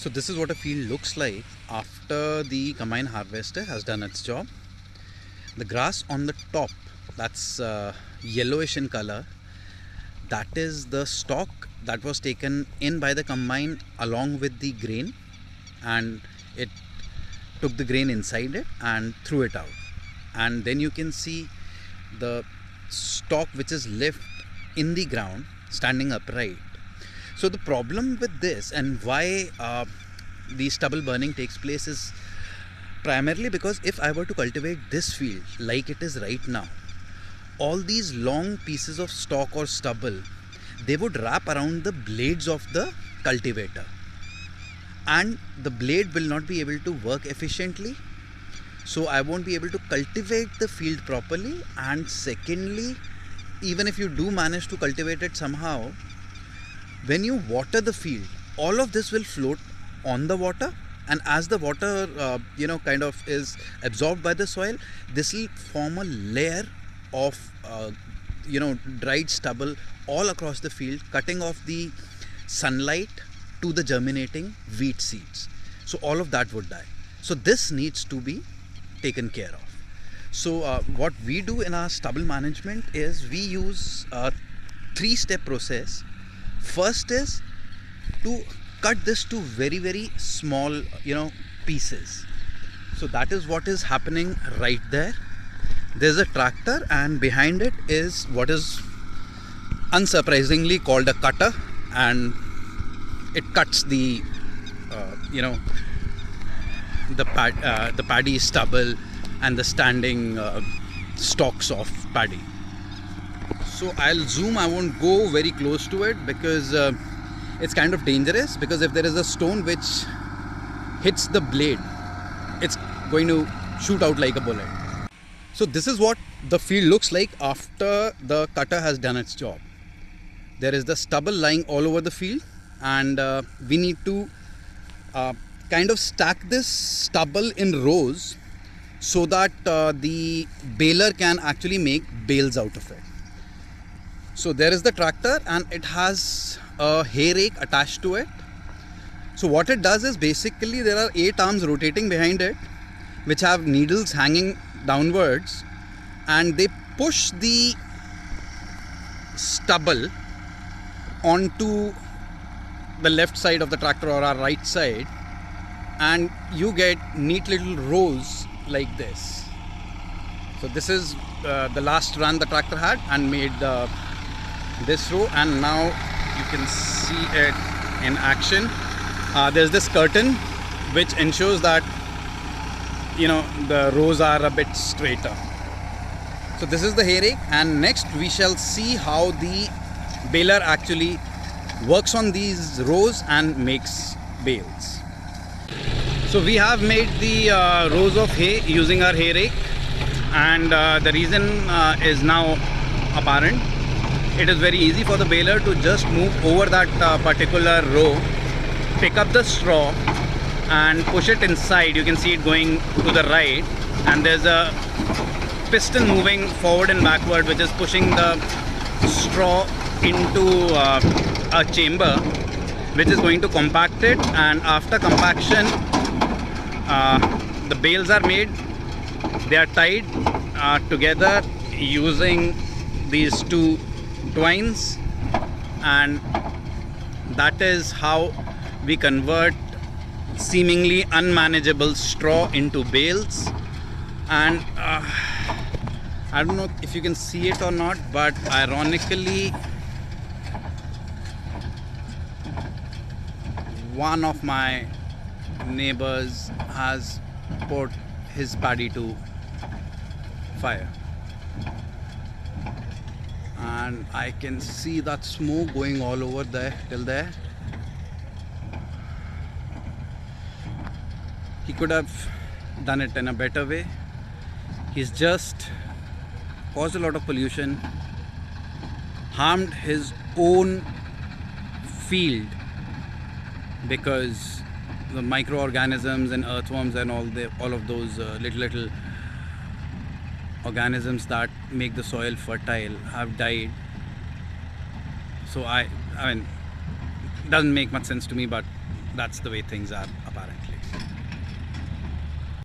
So this is what a field looks like after the combine harvester has done its job. The grass on the top, that's yellowish in color, that is the stalk that was taken in by the combine along with the grain, and it took the grain inside it and threw it out. And then you can see the stalk which is left in the ground standing upright. So the problem with this and why the stubble burning takes place is primarily because if I were to cultivate this field like it is right now, all these long pieces of stalk or stubble, they would wrap around the blades of the cultivator, and the blade will not be able to work efficiently. So I won't be able to cultivate the field properly, and secondly, even if you do manage to cultivate it somehow, when you water the field, all of this will float on the water, and as the water kind of is absorbed by the soil, this will form a layer of dried stubble all across the field, cutting off the sunlight to the germinating wheat seeds. So all of that would die. So this needs to be taken care of. So what we do in our stubble management is we use a 3-step process. First is to cut this to very, very small pieces. So that is what is happening right there. There's a tractor, and behind it is what is unsurprisingly called a cutter, and it cuts the the paddy stubble and the standing stalks of paddy. So I'll zoom, I won't go very close to it because it's kind of dangerous, because if there is a stone which hits the blade, it's going to shoot out like a bullet. So this is what the field looks like after the cutter has done its job. There is the stubble lying all over the field, and we need to kind of stack this stubble in rows so that the baler can actually make bales out of it. So there is the tractor, and it has a hay rake attached to it. So what it does is basically there are 8 arms rotating behind it which have needles hanging downwards, and they push the stubble onto the left side of the tractor or our right side, and you get neat little rows like this. So this is the last run the tractor had and made this row, and now you can see it in action. There's this curtain which ensures that the rows are a bit straighter. So this is the hay rake, and next we shall see how the baler actually works on these rows and makes bales. So we have made the rows of hay using our hay rake, and the reason is now apparent. It is very easy for the baler to just move over that particular row, pick up the straw and push it inside. You can see it going to the right, and there's a piston moving forward and backward which is pushing the straw into a chamber which is going to compact it, and after compaction the bales are made. They are tied together using these 2 twines, and that is how we convert seemingly unmanageable straw into bales. And I don't know if you can see it or not, but ironically one of my neighbors has put his paddy to fire, and I can see that smoke going all over there till there. He could have done it in a better way. He's just caused a lot of pollution, harmed his own field, because the microorganisms and earthworms and all of those little organisms that make the soil fertile have died. So I mean, it doesn't make much sense to me, but That's the way things are apparently.